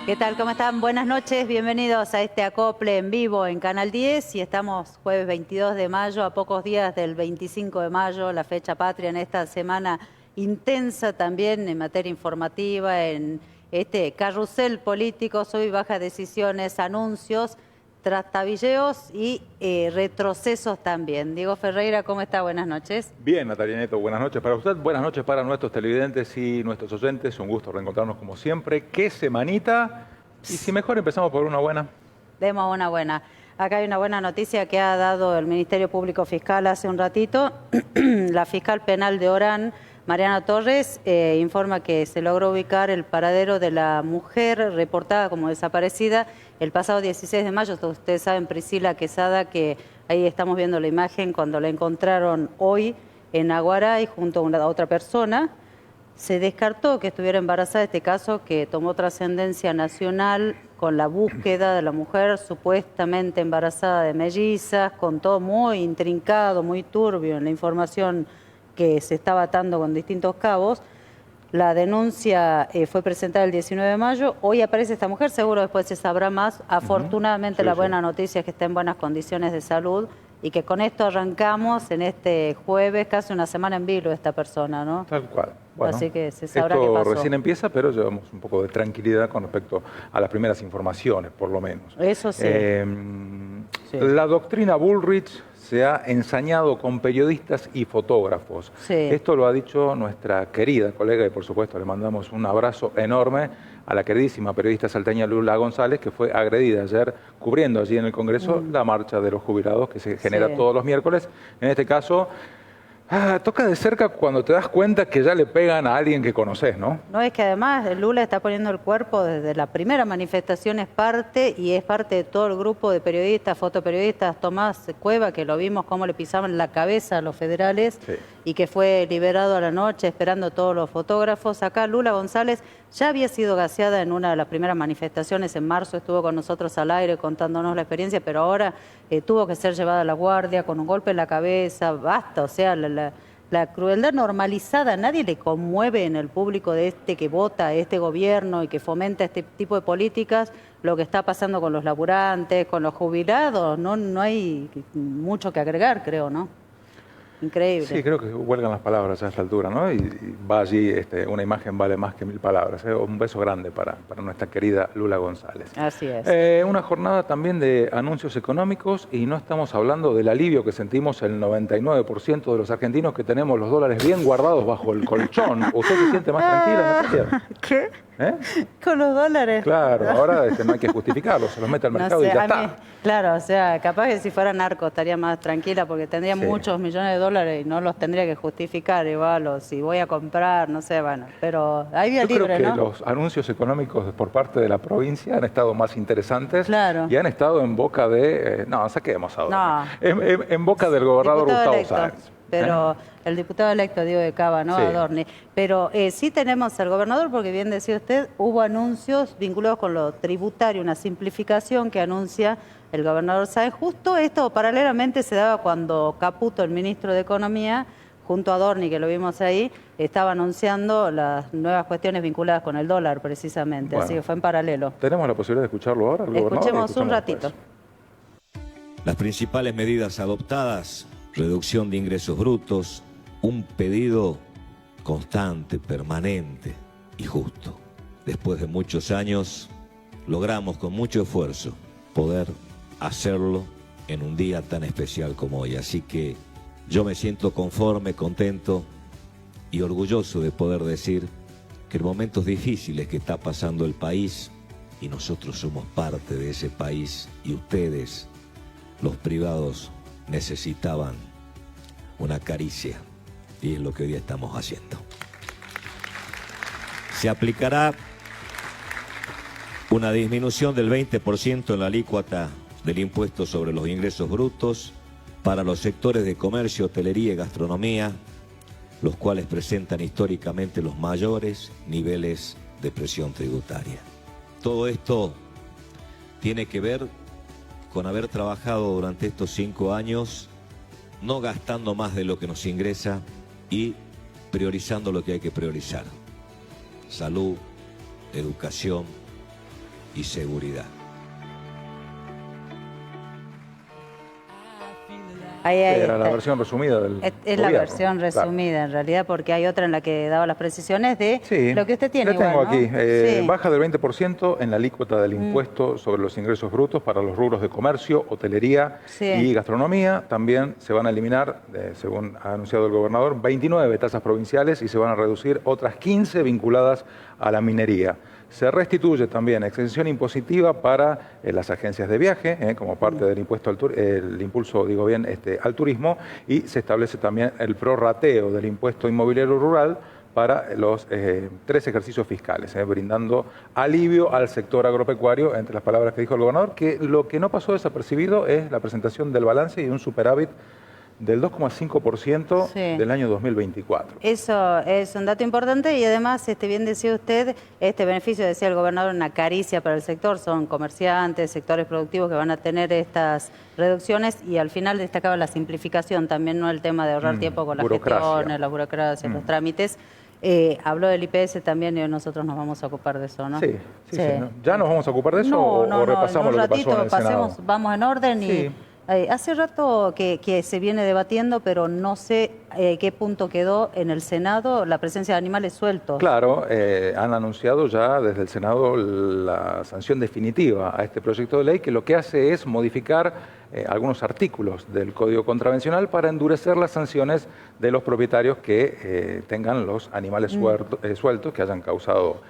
¿Qué tal? ¿Cómo están? Buenas noches, bienvenidos a este acople en vivo en Canal 10 y estamos jueves 22 de mayo, a pocos días del 25 de mayo, la fecha patria, en esta semana intensa también en materia informativa, en este carrusel político, sub y baja decisiones, anuncios, trastabilleos y retrocesos también. Diego Ferreira, ¿cómo está? Buenas noches. Bien, Natalia Neto, buenas noches para usted, buenas noches para nuestros televidentes y nuestros oyentes. Un gusto reencontrarnos como siempre. ¿Qué semanita? Y si mejor empezamos por una buena. Demos una buena. Acá hay una buena noticia que ha dado el Ministerio Público Fiscal hace un ratito. La fiscal penal de Orán, Mariana Torres, informa que se logró ubicar el paradero de la mujer reportada como desaparecida el pasado 16 de mayo. Ustedes saben, Priscila Quesada, que ahí estamos viendo la imagen cuando la encontraron hoy en Aguaray junto a otra persona. Se descartó que estuviera embarazada, este caso que tomó trascendencia nacional con la búsqueda de la mujer supuestamente embarazada de mellizas, con todo muy intrincado, muy turbio en la información que se estaba atando con distintos cabos. La denuncia fue presentada el 19 de mayo. Hoy aparece esta mujer, seguro después se sabrá más. Afortunadamente la buena noticia es que está en buenas condiciones de salud y que con esto arrancamos en este jueves, casi una semana en vilo esta persona, ¿no? Tal cual. Bueno, así que se sabrá esto qué pasó. recién empieza, pero llevamos un poco de tranquilidad con respecto a las primeras informaciones, por lo menos. Eso sí. Sí. La doctrina Bullrich se ha ensañado con periodistas y fotógrafos. Sí. Esto lo ha dicho nuestra querida colega y por supuesto le mandamos un abrazo enorme a la queridísima periodista salteña Lula González, que fue agredida ayer cubriendo allí en el Congreso la marcha de los jubilados que se genera todos los miércoles. En este caso, toca de cerca cuando te das cuenta que ya le pegan a alguien que conoces, ¿no? No, es que además Lula está poniendo el cuerpo desde la primera manifestación, es parte de todo el grupo de periodistas, fotoperiodistas, Tomás Cueva, que lo vimos cómo le pisaban la cabeza a los federales y que fue liberado a la noche esperando a todos los fotógrafos. Acá Lula González ya había sido gaseada en una de las primeras manifestaciones, en marzo estuvo con nosotros al aire contándonos la experiencia, pero ahora tuvo que ser llevada a la guardia con un golpe en la cabeza, basta, o sea, la crueldad normalizada, nadie le conmueve en el público de este que vota a este gobierno y que fomenta este tipo de políticas, lo que está pasando con los laburantes, con los jubilados, no hay mucho que agregar, creo, ¿no? Increíble. Sí, creo que huelgan las palabras a esta altura, ¿no? Y va allí, una imagen vale más que 1000 palabras. Un beso grande para nuestra querida Lula González. Así es. Una jornada también de anuncios económicos y no estamos hablando del alivio que sentimos el 99% de los argentinos que tenemos los dólares bien guardados bajo el colchón. ¿Usted se siente más tranquila, Natalia? ¿Qué? Con los dólares. Claro, ahora no hay que justificarlo, se los mete al mercado y ya está. Claro, o sea, capaz que si fuera narco estaría más tranquila porque tendría muchos millones de dólares y no los tendría que justificar igual, o si voy a comprar, no sé, bueno, pero hay vía libre, ¿no? Yo creo que los anuncios económicos por parte de la provincia han estado más interesantes y han estado en boca de... no, saquemos ahora. En boca del gobernador Gustavo Sáenz. Pero el diputado electo, Diego de Cava, ¿no? Adorni. Pero sí tenemos al gobernador, porque bien decía usted, hubo anuncios vinculados con lo tributario, una simplificación que anuncia el gobernador Sáenz. Justo esto paralelamente se daba cuando Caputo, el ministro de Economía, junto a Adorni, que lo vimos ahí, estaba anunciando las nuevas cuestiones vinculadas con el dólar, precisamente. Bueno, así que fue en paralelo. ¿Tenemos la posibilidad de escucharlo ahora, el gobernador? Escuchemos un ratito. Las principales medidas adoptadas: reducción de ingresos brutos, un pedido constante, permanente y justo. Después de muchos años, logramos con mucho esfuerzo poder hacerlo en un día tan especial como hoy. Así que yo me siento conforme, contento y orgulloso de poder decir que en momentos difíciles que está pasando el país, y nosotros somos parte de ese país, y ustedes, los privados, necesitaban una caricia, y es lo que hoy estamos haciendo. Se aplicará una disminución del 20% en la alícuota del impuesto sobre los ingresos brutos para los sectores de comercio, hotelería y gastronomía, los cuales presentan históricamente los mayores niveles de presión tributaria. Todo esto tiene que ver con haber trabajado durante estos 5 años, no gastando más de lo que nos ingresa y priorizando lo que hay que priorizar: salud, educación, y seguridad. Era la versión resumida del Es gobierno. la versión resumida, Claro. en realidad, porque hay otra en la que daba las precisiones de Sí, lo que usted tiene. le tengo igual, ¿no? aquí. Sí. Baja del 20% en la alícuota del impuesto sobre los ingresos brutos para los rubros de comercio, hotelería Sí. y gastronomía. También se van a eliminar, según ha anunciado el gobernador, 29 tasas provinciales y se van a reducir otras 15 vinculadas a la minería. Se restituye también exención impositiva para las agencias de viaje, como parte del impuesto el impulso, digo bien, al turismo, y se establece también el prorrateo del impuesto inmobiliario rural para los 3 ejercicios fiscales, brindando alivio al sector agropecuario, entre las palabras que dijo el gobernador, que lo que no pasó desapercibido es la presentación del balance y un superávit del 2,5% Sí. del año 2024. Eso es un dato importante y además, bien decía usted, este beneficio, decía el gobernador, una caricia para el sector, son comerciantes, sectores productivos que van a tener estas reducciones y al final destacaba la simplificación, también no el tema de ahorrar tiempo con las gestiones, la burocracia, los trámites. Habló del IPS también y nosotros nos vamos a ocupar de eso, ¿no? Sí. ¿No? ¿Ya nos vamos a ocupar de eso o repasamos en un lo que pasó ratito en el Senado? vamos en orden Sí. y hace rato que se viene debatiendo, pero no sé qué punto quedó en el Senado la presencia de animales sueltos. Claro, han anunciado ya desde el Senado la sanción definitiva a este proyecto de ley que lo que hace es modificar algunos artículos del Código Contravencional para endurecer las sanciones de los propietarios que tengan los animales sueltos, que hayan causado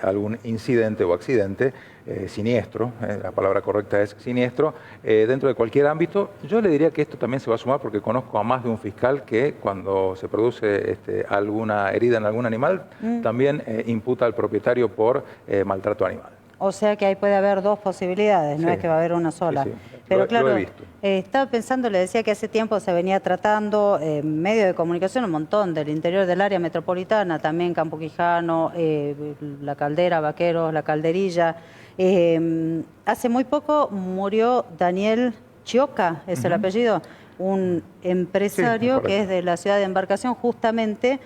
algún incidente o accidente siniestro, la palabra correcta es siniestro, dentro de cualquier ámbito. Yo le diría que esto también se va a sumar porque conozco a más de un fiscal que cuando se produce alguna herida en algún animal, también imputa al propietario por maltrato animal. O sea que ahí puede haber dos posibilidades, no Sí. es que va a haber una sola. Sí. Pero Lo claro, he visto. Estaba pensando, le decía que hace tiempo se venía tratando medios de comunicación un montón del interior del área metropolitana, también Campo Quijano, La Caldera, Vaqueros, La Calderilla. Hace muy poco murió Daniel Chioca, es el apellido, un empresario Sí, que es de la ciudad de Embarcación, justamente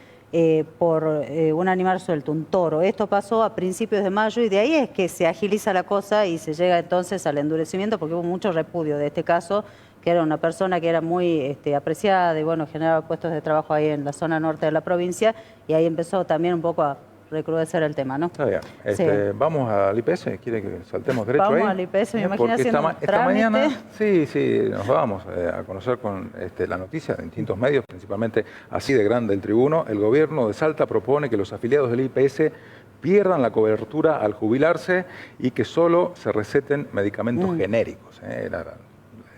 por un animal suelto, un toro. Esto pasó a principios de mayo y de ahí es que se agiliza la cosa y se llega entonces al endurecimiento porque hubo mucho repudio de este caso, que era una persona que era muy apreciada y bueno, generaba puestos de trabajo ahí en la zona norte de la provincia y ahí empezó también un poco a recrudecer el tema, ¿no? Está bien. Sí. Vamos al IPS, ¿quiere que saltemos derecho ahí? Vamos al IPS, me imagino Porque haciendo un esta trámite. mañana, sí, nos vamos a conocer con la noticia de distintos medios, principalmente así de grande el Tribuno. El gobierno de Salta propone que los afiliados del IPS pierdan la cobertura al jubilarse y que solo se receten medicamentos genéricos. Era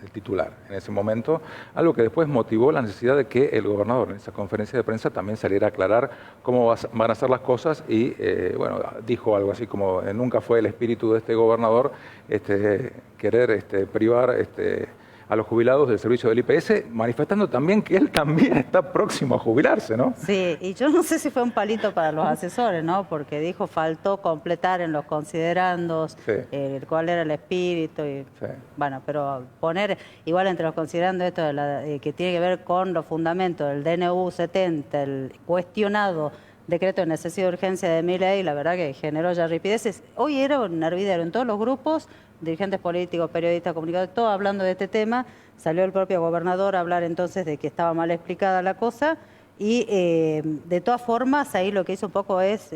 el titular en ese momento, algo que después motivó la necesidad de que el gobernador en esa conferencia de prensa también saliera a aclarar cómo van a ser las cosas y, bueno, dijo algo así como nunca fue el espíritu de este gobernador querer privar a los jubilados del servicio del IPS, manifestando también que él también está próximo a jubilarse, ¿no? Sí, y yo no sé si fue un palito para los asesores, ¿no? Porque dijo, faltó completar en los considerandos cuál era el espíritu. Y, bueno, pero poner, igual entre los considerandos esto que tiene que ver con los fundamentos del DNU 70, el cuestionado decreto de necesidad de urgencia de Milei, la verdad que generó ya ripideces. Hoy era un hervidero en todos los grupos, dirigentes políticos, periodistas, comunicadores, todos hablando de este tema. Salió el propio gobernador a hablar entonces de que estaba mal explicada la cosa y de todas formas ahí lo que hizo un poco es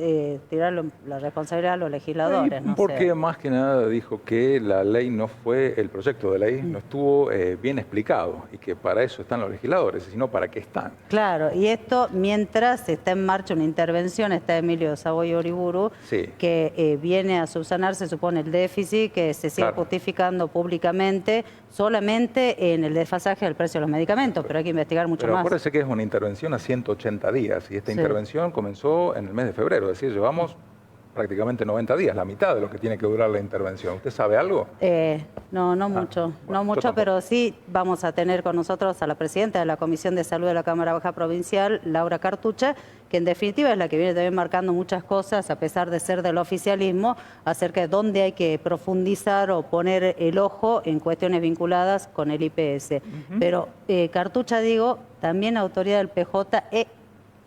tirar la responsabilidad a los legisladores. No porque sé. más que nada dijo que la ley no fue, el proyecto de ley no estuvo bien explicado y que para eso están los legisladores, sino para qué están. Claro, y esto mientras está en marcha una intervención, está Emilio Savoy Uriburu, que viene a subsanar, se supone, el déficit que se sigue justificando públicamente solamente en el desfasaje del precio de los medicamentos, pero hay que investigar mucho más. Pero acuérdese que es una intervención a 180 días y esta intervención comenzó en el mes de febrero, es decir, llevamos prácticamente 90 días, la mitad de lo que tiene que durar la intervención. ¿Usted sabe algo? No mucho, bueno, no mucho, pero sí vamos a tener con nosotros a la presidenta de la Comisión de Salud de la Cámara Baja Provincial, Laura Cartucha, que en definitiva es la que viene también marcando muchas cosas, a pesar de ser del oficialismo, acerca de dónde hay que profundizar o poner el ojo en cuestiones vinculadas con el IPS. Pero Cartucha, digo, también autoridad del PJ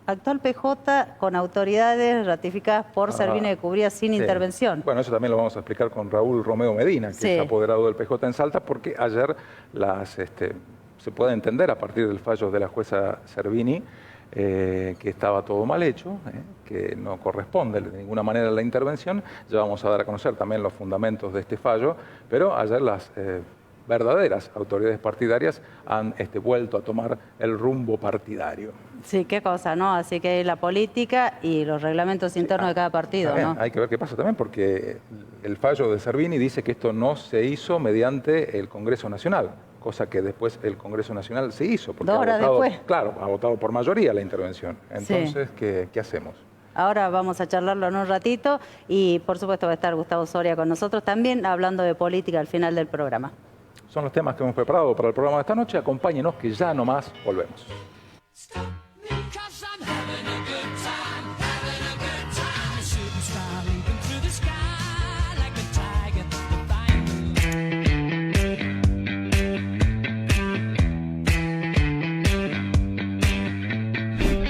actual PJ con autoridades ratificadas por Servini que cubría sin intervención. Bueno, eso también lo vamos a explicar con Raúl Romeo Medina, que es apoderado del PJ en Salta, porque ayer se puede entender a partir del fallo de la jueza Servini que estaba todo mal hecho, que no corresponde de ninguna manera a la intervención. Ya vamos a dar a conocer también los fundamentos de este fallo, pero ayer las verdaderas autoridades partidarias han vuelto a tomar el rumbo partidario. Sí, qué cosa, ¿no? Así que la política y los reglamentos internos de cada partido, ¿no? Hay que ver qué pasa también, porque el fallo de Servini dice que esto no se hizo mediante el Congreso Nacional, cosa que después el Congreso Nacional se hizo, porque ha votado por mayoría la intervención. Entonces, ¿qué hacemos? Ahora vamos a charlarlo en un ratito y por supuesto va a estar Gustavo Soria con nosotros también hablando de política al final del programa. Son los temas que hemos preparado para el programa de esta noche. Acompáñenos que ya nomás volvemos.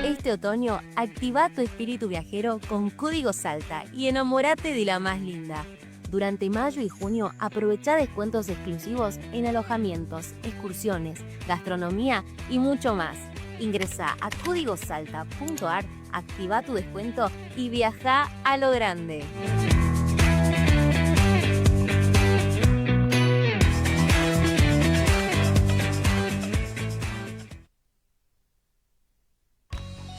Este otoño, activa tu espíritu viajero con Código Salta y enamórate de la más linda. Durante mayo y junio, aprovecha descuentos exclusivos en alojamientos, excursiones, gastronomía y mucho más. Ingresa a códigosalta.ar, activa tu descuento y viaja a lo grande.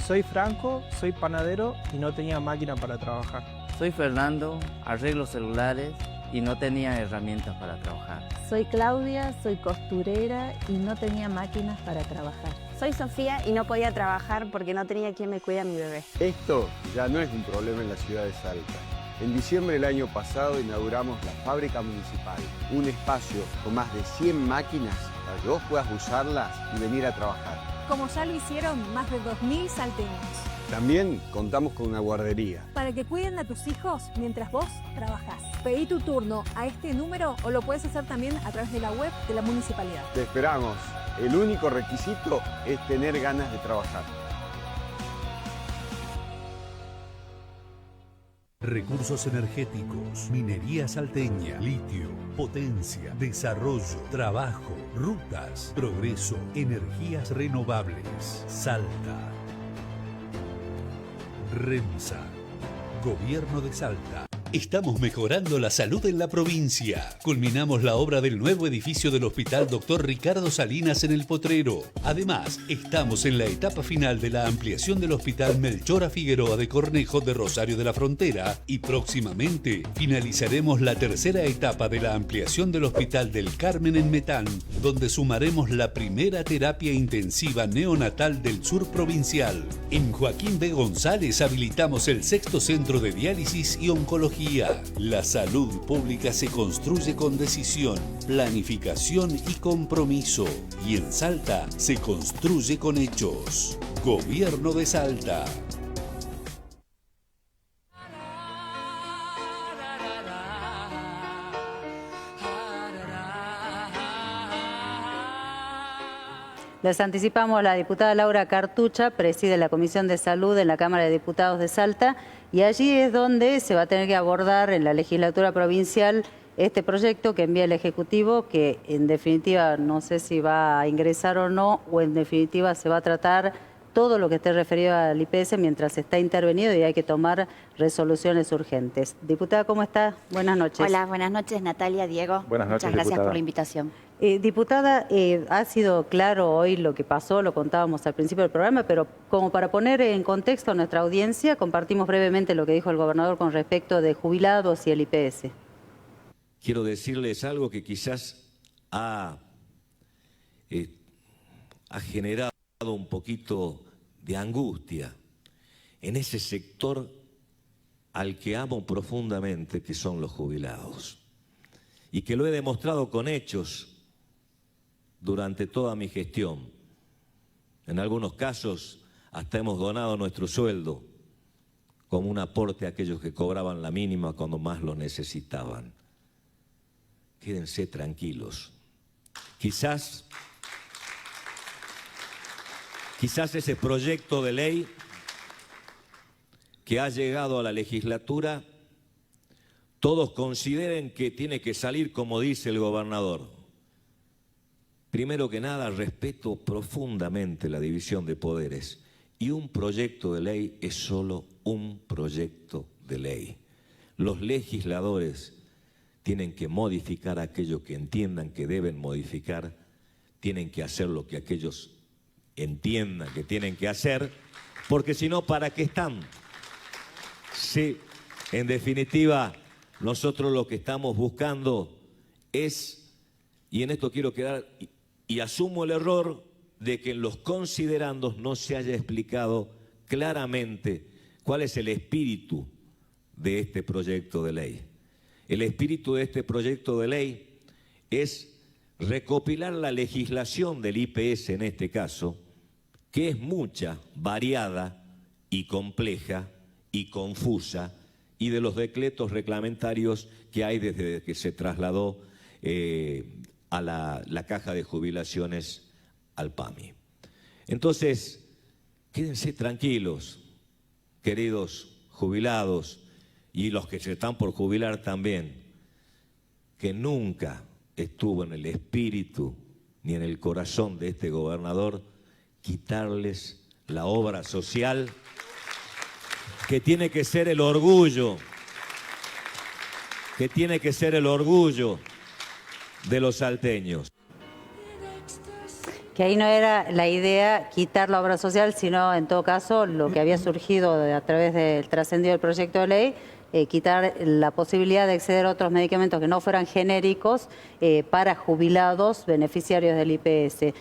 Soy Franco, soy panadero y no tenía máquina para trabajar. Soy Fernando, arreglo celulares y no tenía herramientas para trabajar. Soy Claudia, soy costurera y no tenía máquinas para trabajar. Soy Sofía y no podía trabajar porque no tenía quien me cuide a mi bebé. Esto ya no es un problema en la ciudad de Salta. En diciembre del año pasado inauguramos la Fábrica Municipal, un espacio con más de 100 máquinas para que vos puedas usarlas y venir a trabajar. Como ya lo hicieron más de 2.000 salteños. También contamos con una guardería. Para que cuiden a tus hijos mientras vos trabajás. Pedí tu turno a este número o lo puedes hacer también a través de la web de la municipalidad. Te esperamos. El único requisito es tener ganas de trabajar. Recursos energéticos, minería salteña, litio, potencia, desarrollo, trabajo, rutas, progreso, energías renovables. Salta. REMSA, Gobierno de Salta. Estamos mejorando la salud en la provincia. Culminamos la obra del nuevo edificio del Hospital Dr. Ricardo Salinas en El Potrero. Además, estamos en la etapa final de la ampliación del Hospital Melchora Figueroa de Cornejo de Rosario de la Frontera y próximamente finalizaremos la tercera etapa de la ampliación del Hospital del Carmen en Metán, donde sumaremos la primera terapia intensiva neonatal del sur provincial. En Joaquín B. González habilitamos el 6º centro de diálisis y oncología. La salud pública se construye con decisión, planificación y compromiso. Y en Salta se construye con hechos. Gobierno de Salta. Les anticipamos, la diputada Laura Cartucha preside la Comisión de Salud en la Cámara de Diputados de Salta y allí es donde se va a tener que abordar en la legislatura provincial este proyecto que envía el Ejecutivo, que en definitiva no sé si va a ingresar o no, o en definitiva se va a tratar todo lo que esté referido al IPS mientras está intervenido y hay que tomar resoluciones urgentes. Diputada, ¿cómo está? Buenas noches. Hola, buenas noches, Natalia, Diego. Buenas noches, muchas gracias diputada. por la invitación. Diputada, ha sido claro hoy lo que pasó, lo contábamos al principio del programa, pero como para poner en contexto a nuestra audiencia, compartimos brevemente lo que dijo el gobernador con respecto de jubilados y el IPS. Quiero decirles algo que quizás ha generado un poquito de angustia en ese sector al que amo profundamente, que son los jubilados, y que lo he demostrado con hechos durante toda mi gestión. En algunos casos hasta hemos donado nuestro sueldo como un aporte a aquellos que cobraban la mínima cuando más lo necesitaban. Quédense tranquilos. Quizás ese proyecto de ley que ha llegado a la legislatura, todos consideren que tiene que salir como dice el gobernador. Primero que nada, respeto profundamente la división de poderes y un proyecto de ley es solo un proyecto de ley. Los legisladores tienen que modificar aquello que entiendan que deben modificar, tienen que hacer lo que aquellos entiendan que tienen que hacer, porque si no, ¿para qué están? Sí, en definitiva, nosotros lo que estamos buscando es, y en esto quiero quedar, y asumo el error de que en los considerandos no se haya explicado claramente cuál es el espíritu de este proyecto de ley. El espíritu de este proyecto de ley es recopilar la legislación del IPS en este caso, que es mucha, variada y compleja y confusa, y de los decretos reglamentarios que hay desde que se trasladó a la caja de jubilaciones al PAMI. Entonces, quédense tranquilos, queridos jubilados, y los que se están por jubilar también, que nunca estuvo en el espíritu ni en el corazón de este gobernador quitarles la obra social, que tiene que ser el orgullo, de los salteños. Que ahí no era la idea quitar la obra social, sino en todo caso lo que había surgido a través del trascendido del proyecto de ley, quitar la posibilidad de acceder a otros medicamentos que no fueran genéricos para jubilados beneficiarios del IPS.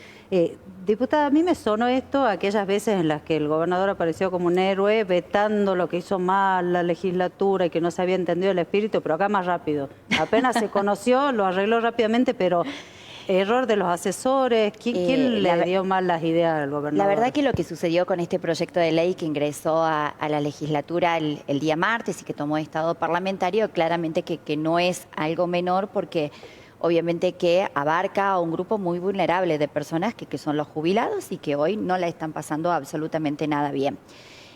Diputada, a mí me sonó esto aquellas veces en las que el gobernador apareció como un héroe vetando lo que hizo mal la legislatura y que no se había entendido el espíritu, pero acá más rápido. Apenas se conoció, lo arregló rápidamente, pero error de los asesores. ¿Quién le dio mal las ideas al gobernador? La verdad que lo que sucedió con este proyecto de ley que ingresó a la legislatura el día martes y que tomó estado parlamentario, claramente que no es algo menor, porque obviamente que abarca a un grupo muy vulnerable de personas que son los jubilados y que hoy no la están pasando absolutamente nada bien.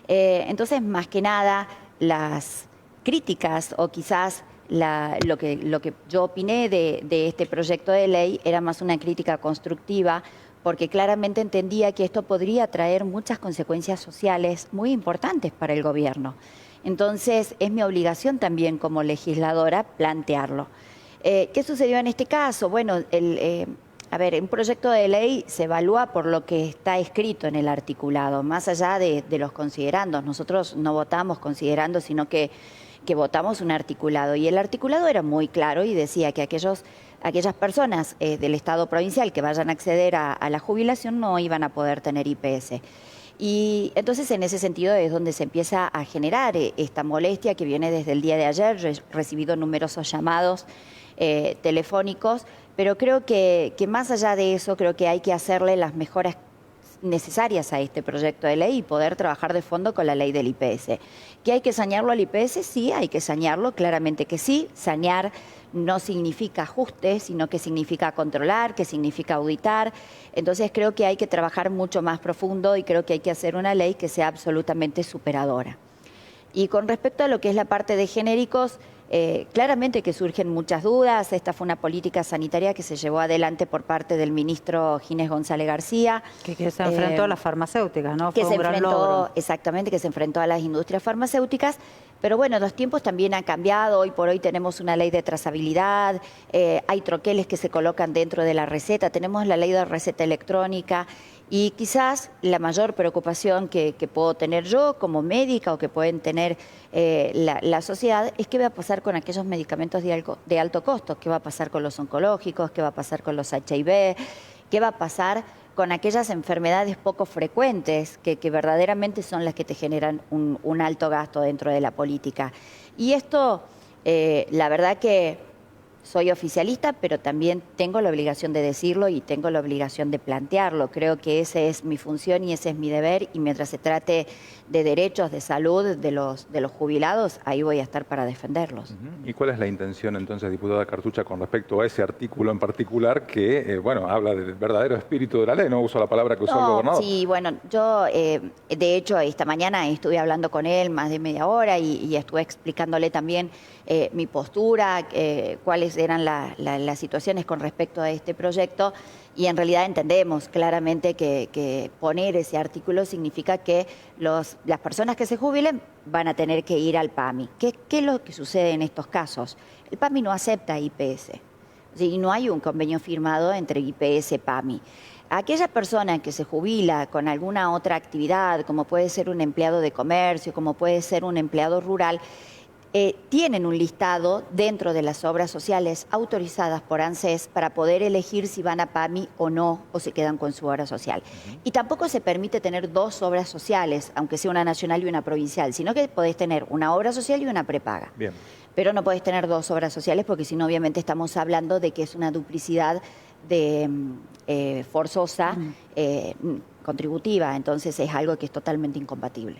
Entonces, más que nada, las críticas o quizás lo que yo opiné de este proyecto de ley era más una crítica constructiva, porque claramente entendía que esto podría traer muchas consecuencias sociales muy importantes para el gobierno. Entonces, es mi obligación también como legisladora plantearlo. ¿Qué sucedió en este caso? Bueno, un proyecto de ley se evalúa por lo que está escrito en el articulado, más allá de los considerandos. Nosotros no votamos considerando, sino que votamos un articulado. Y el articulado era muy claro y decía que aquellas personas del Estado provincial que vayan a acceder a la jubilación no iban a poder tener IPS. Y entonces en ese sentido es donde se empieza a generar esta molestia que viene desde el día de ayer, recibido numerosos llamados telefónicos, pero creo que más allá de eso, creo que hay que hacerle las mejoras necesarias a este proyecto de ley y poder trabajar de fondo con la ley del IPS. ¿Que hay que sanearlo al IPS? Sí, hay que sanearlo, claramente que sí. Sanear no significa ajuste, sino que significa controlar, que significa auditar. Entonces creo que hay que trabajar mucho más profundo y creo que hay que hacer una ley que sea absolutamente superadora. Y con respecto a lo que es la parte de genéricos, claramente que surgen muchas dudas. Esta fue una política sanitaria que se llevó adelante por parte del ministro Ginés González García. Que se enfrentó a las farmacéuticas, ¿no? Que se enfrentó, exactamente, que se enfrentó a las industrias farmacéuticas. Pero bueno, los tiempos también han cambiado. Hoy por hoy tenemos una ley de trazabilidad, hay troqueles que se colocan dentro de la receta, tenemos la ley de receta electrónica. Y quizás la mayor preocupación que puedo tener yo como médica o que pueden tener la sociedad es qué va a pasar con aquellos medicamentos de alto costo, qué va a pasar con los oncológicos, qué va a pasar con los HIV, qué va a pasar con aquellas enfermedades poco frecuentes que verdaderamente son las que te generan un alto gasto dentro de la política. Y esto, la verdad que soy oficialista, pero también tengo la obligación de decirlo y tengo la obligación de plantearlo. Creo que esa es mi función y ese es mi deber, y mientras se trate de derechos, de salud de los jubilados, ahí voy a estar para defenderlos. ¿Y cuál es la intención entonces, diputada Cartucha, con respecto a ese artículo en particular que, bueno, habla del verdadero espíritu de la ley? No uso la palabra que usó el gobernador. Sí, bueno, yo de hecho esta mañana estuve hablando con él más de media hora y estuve explicándole también mi postura, cuáles eran las situaciones con respecto a este proyecto, y en realidad entendemos claramente que poner ese artículo significa que las personas que se jubilen van a tener que ir al PAMI. ¿Qué es lo que sucede en estos casos? El PAMI no acepta IPS, y no hay un convenio firmado entre IPS y PAMI. Aquella persona que se jubila con alguna otra actividad, como puede ser un empleado de comercio, como puede ser un empleado rural, tienen un listado dentro de las obras sociales autorizadas por ANSES para poder elegir si van a PAMI o no, o se quedan con su obra social. Y tampoco se permite tener dos obras sociales, aunque sea una nacional y una provincial, sino que podés tener una obra social y una prepaga. Bien. Pero no podés tener dos obras sociales, porque si no, obviamente estamos hablando de que es una duplicidad forzosa, contributiva. Entonces es algo que es totalmente incompatible.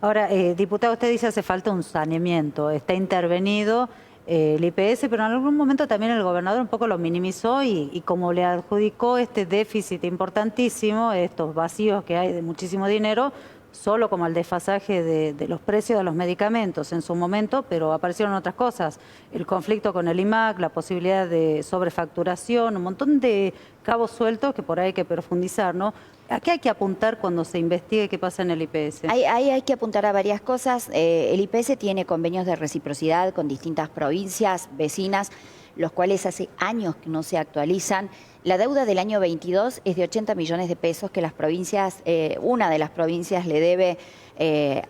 Ahora, diputado, usted dice hace falta un saneamiento, está intervenido el IPS, pero en algún momento también el gobernador un poco lo minimizó y como le adjudicó este déficit importantísimo, estos vacíos que hay de muchísimo dinero, solo como el desfasaje de los precios de los medicamentos en su momento, pero aparecieron otras cosas, el conflicto con el IMAC, la posibilidad de sobrefacturación, un montón de cabos sueltos que por ahí hay que profundizar, ¿no? ¿A qué hay que apuntar cuando se investigue qué pasa en el IPS? Hay que apuntar a varias cosas. El IPS tiene convenios de reciprocidad con distintas provincias vecinas, los cuales hace años que no se actualizan. La deuda del año 22 es de 80 millones de pesos que las provincias, una de las provincias le debe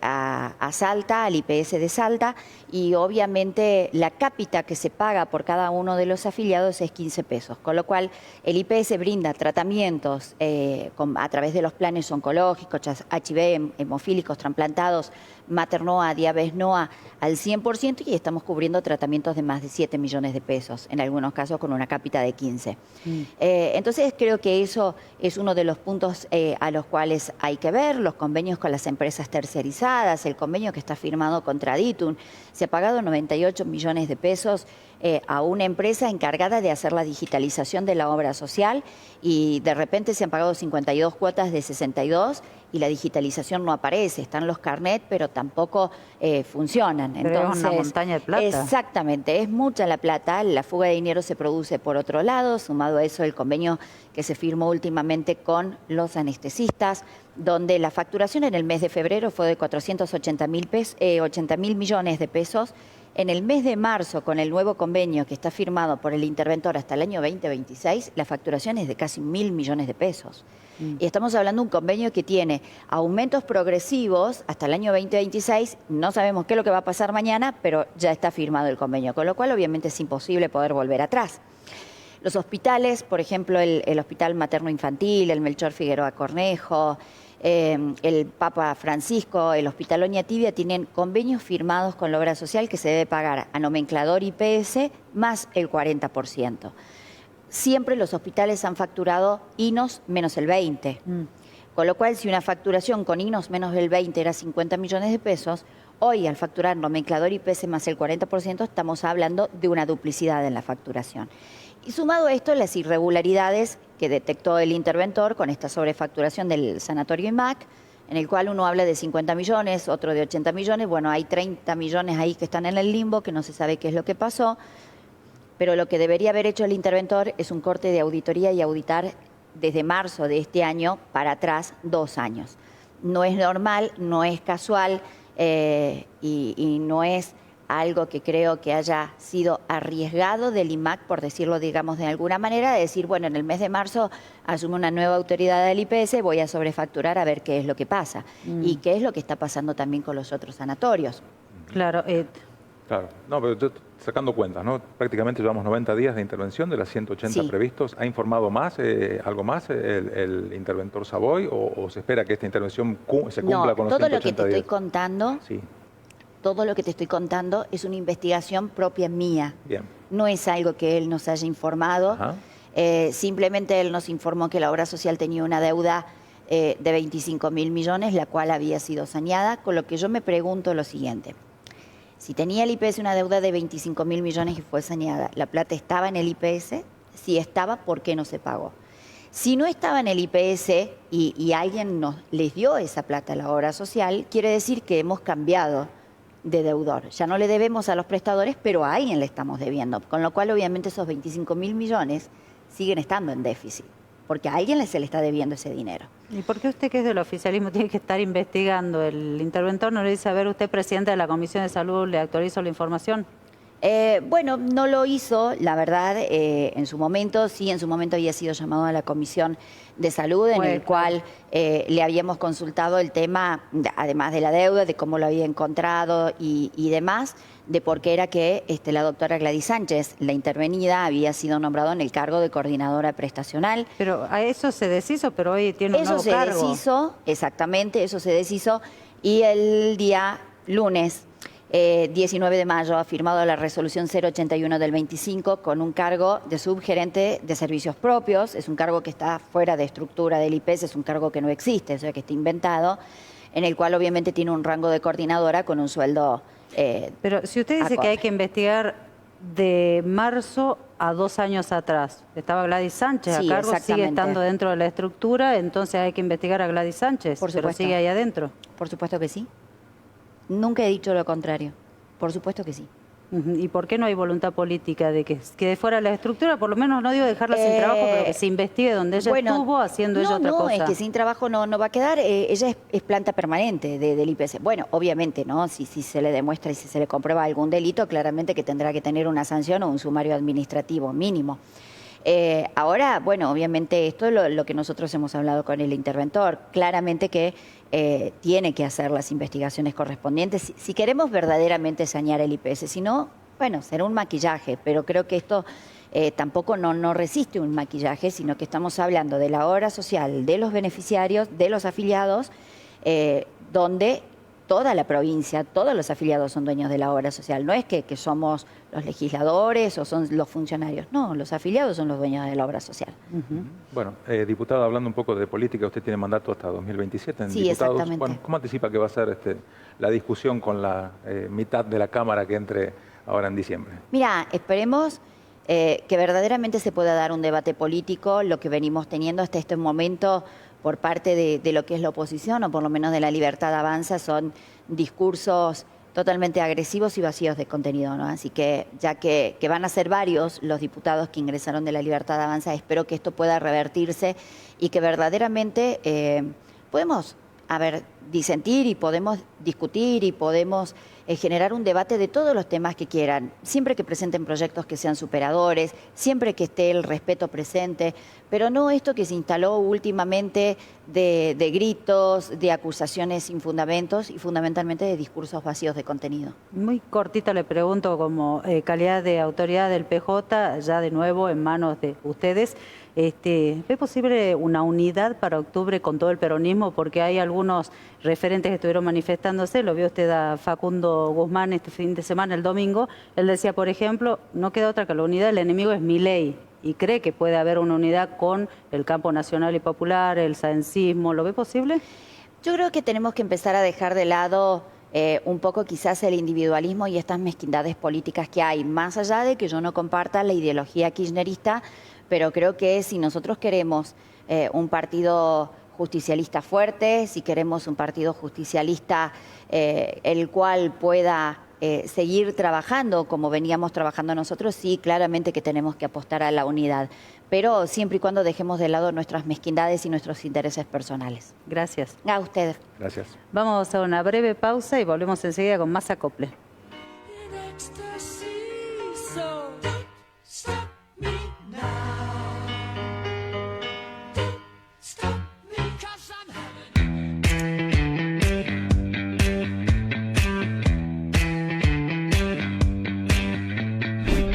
a Salta, al IPS de Salta, y obviamente la cápita que se paga por cada uno de los afiliados es 15 pesos, con lo cual el IPS brinda tratamientos a través de los planes oncológicos, HIV, hemofílicos, trasplantados, maternoa, diabetes NOA al 100%, y estamos cubriendo tratamientos de más de 7 millones de pesos, en algunos casos con una cápita de 15. Entonces creo que eso es uno de los puntos a los cuales hay que ver, los convenios con las empresas tercerizadas, el convenio que está firmado con Traditum. Se ha pagado 98 millones de pesos a una empresa encargada de hacer la digitalización de la obra social, y de repente se han pagado 52 cuotas de 62 y la digitalización no aparece. Están los carnet, pero tampoco funcionan. Pero entonces, es una montaña de plata. Exactamente, es mucha la plata. La fuga de dinero se produce por otro lado, sumado a eso el convenio que se firmó últimamente con los anestesistas, donde la facturación en el mes de febrero fue de 480 mil millones de pesos. En el mes de marzo, con el nuevo convenio que está firmado por el interventor hasta el año 2026, la facturación es de casi 1.000 millones de pesos. Y estamos hablando de un convenio que tiene aumentos progresivos hasta el año 2026. No sabemos qué es lo que va a pasar mañana, pero ya está firmado el convenio, con lo cual obviamente es imposible poder volver atrás. Los hospitales, por ejemplo, el Hospital Materno Infantil, el Melchor Figueroa Cornejo, el Papa Francisco, el Hospital Oñatibia, tienen convenios firmados con la obra social que se debe pagar a nomenclador IPS más el 40%. Siempre los hospitales han facturado INOS menos el 20%. Con lo cual, si una facturación con INOS menos el 20% era 50 millones de pesos, hoy al facturar nomenclador IPS más el 40% estamos hablando de una duplicidad en la facturación. Y sumado a esto, las irregularidades que detectó el interventor con esta sobrefacturación del sanatorio IMAC, en el cual uno habla de 50 millones, otro de 80 millones, bueno, hay 30 millones ahí que están en el limbo, que no se sabe qué es lo que pasó, pero lo que debería haber hecho el interventor es un corte de auditoría y auditar desde marzo de este año para atrás 2 años. No es normal, no es casual y no es algo que creo que haya sido arriesgado del IMAC, por decirlo, digamos, de alguna manera, de decir, bueno, en el mes de marzo asume una nueva autoridad del IPS, voy a sobrefacturar a ver qué es lo que pasa y qué es lo que está pasando también con los otros sanatorios. Claro. Claro, no, pero yo, sacando cuentas, ¿no? Prácticamente llevamos 90 días de intervención de las 180 previstos. ¿Ha informado más, algo más el interventor Savoy o se espera que esta intervención se cumpla con los 180 días? Todo lo que te estoy contando, sí. Todo lo que te estoy contando es una investigación propia mía. Bien. no es algo que él nos haya informado. Simplemente él nos informó que la obra social tenía una deuda de 25.000 millones, la cual había sido saneada, con lo que yo me pregunto lo siguiente. Si tenía el IPS una deuda de 25.000 millones y fue saneada, ¿la plata estaba en el IPS? Si estaba, ¿por qué no se pagó? Si no estaba en el IPS y alguien les dio esa plata a la obra social, quiere decir que hemos cambiado de deudor. Ya no le debemos a los prestadores, pero a alguien le estamos debiendo. Con lo cual, obviamente, esos 25.000 millones siguen estando en déficit, porque a alguien se le está debiendo ese dinero. ¿Y por qué usted, que es del oficialismo, tiene que estar investigando? ¿El interventor no le dice, a ver, usted, presidente de la Comisión de Salud, le actualizó la información? Bueno, no lo hizo, la verdad, en su momento. Sí, en su momento había sido llamado a la Comisión de Salud, en el cual le habíamos consultado el tema, además de la deuda, de cómo lo había encontrado y demás, de por qué era que la doctora Gladys Sánchez, la intervenida, había sido nombrado en el cargo de coordinadora prestacional. Pero a eso se deshizo, pero hoy tiene un nuevo cargo. Eso se deshizo, exactamente, eso se deshizo. Y el día lunes 19 de mayo ha firmado la resolución 081 del 25 con un cargo de subgerente de servicios propios. Es un cargo que está fuera de estructura del IPS, es un cargo que no existe, o sea que está inventado, en el cual obviamente tiene un rango de coordinadora con un sueldo Pero si usted dice que hay que investigar de marzo a 2 años atrás, estaba Gladys Sánchez a cargo, sigue estando dentro de la estructura, entonces hay que investigar a Gladys Sánchez, pero sigue ahí adentro. Por supuesto que sí. Nunca he dicho lo contrario. Por supuesto que sí. ¿Y por qué no hay voluntad política de que quede fuera de la estructura? Por lo menos no digo dejarla sin trabajo, pero que se investigue donde ella estuvo haciendo ella otra cosa. No, es que sin trabajo no va a quedar. Ella es planta permanente del IPS. Bueno, obviamente, ¿no? Si se le demuestra y si se le comprueba algún delito, claramente que tendrá que tener una sanción o un sumario administrativo mínimo. Ahora, bueno, obviamente esto es lo que nosotros hemos hablado con el interventor. Claramente que tiene que hacer las investigaciones correspondientes si queremos verdaderamente sanear el IPS. Si no, bueno, será un maquillaje, pero creo que esto tampoco no resiste un maquillaje, sino que estamos hablando de la obra social, de los beneficiarios, de los afiliados, donde toda la provincia, todos los afiliados son dueños de la obra social. No es que somos los legisladores o son los funcionarios. No, los afiliados son los dueños de la obra social. Bueno, diputada, hablando un poco de política, usted tiene mandato hasta 2027 en sí, diputados. Exactamente. Bueno, ¿cómo anticipa que va a ser la discusión con la mitad de la Cámara que entre ahora en diciembre? Mira, esperemos que verdaderamente se pueda dar un debate político, lo que venimos teniendo hasta este momento por parte de lo que es la oposición, o por lo menos de la Libertad Avanza, son discursos totalmente agresivos y vacíos de contenido, ¿no? Así que ya que van a ser varios los diputados que ingresaron de la Libertad Avanza, espero que esto pueda revertirse y que verdaderamente podemos disentir y podemos discutir y podemos generar un debate de todos los temas que quieran, siempre que presenten proyectos que sean superadores, siempre que esté el respeto presente, pero no esto que se instaló últimamente de gritos, de acusaciones sin fundamentos y fundamentalmente de discursos vacíos de contenido. Muy cortita le pregunto, como calidad de autoridad del PJ, ya de nuevo en manos de ustedes, ¿ve posible una unidad para octubre con todo el peronismo? Porque hay algunos referentes que estuvieron manifestándose, lo vio usted a Facundo Guzmán este fin de semana, el domingo, él decía, por ejemplo, no queda otra que la unidad, el enemigo es Milei, y cree que puede haber una unidad con el campo nacional y popular, el saencismo, ¿lo ve posible? Yo creo que tenemos que empezar a dejar de lado un poco quizás el individualismo y estas mezquindades políticas que hay, más allá de que yo no comparta la ideología kirchnerista, pero creo que si nosotros queremos un partido justicialista fuerte, si queremos un partido justicialista el cual pueda seguir trabajando como veníamos trabajando nosotros, sí, claramente que tenemos que apostar a la unidad, pero siempre y cuando dejemos de lado nuestras mezquindades y nuestros intereses personales. Gracias. A ustedes. Gracias. Vamos a una breve pausa y volvemos enseguida con más acople.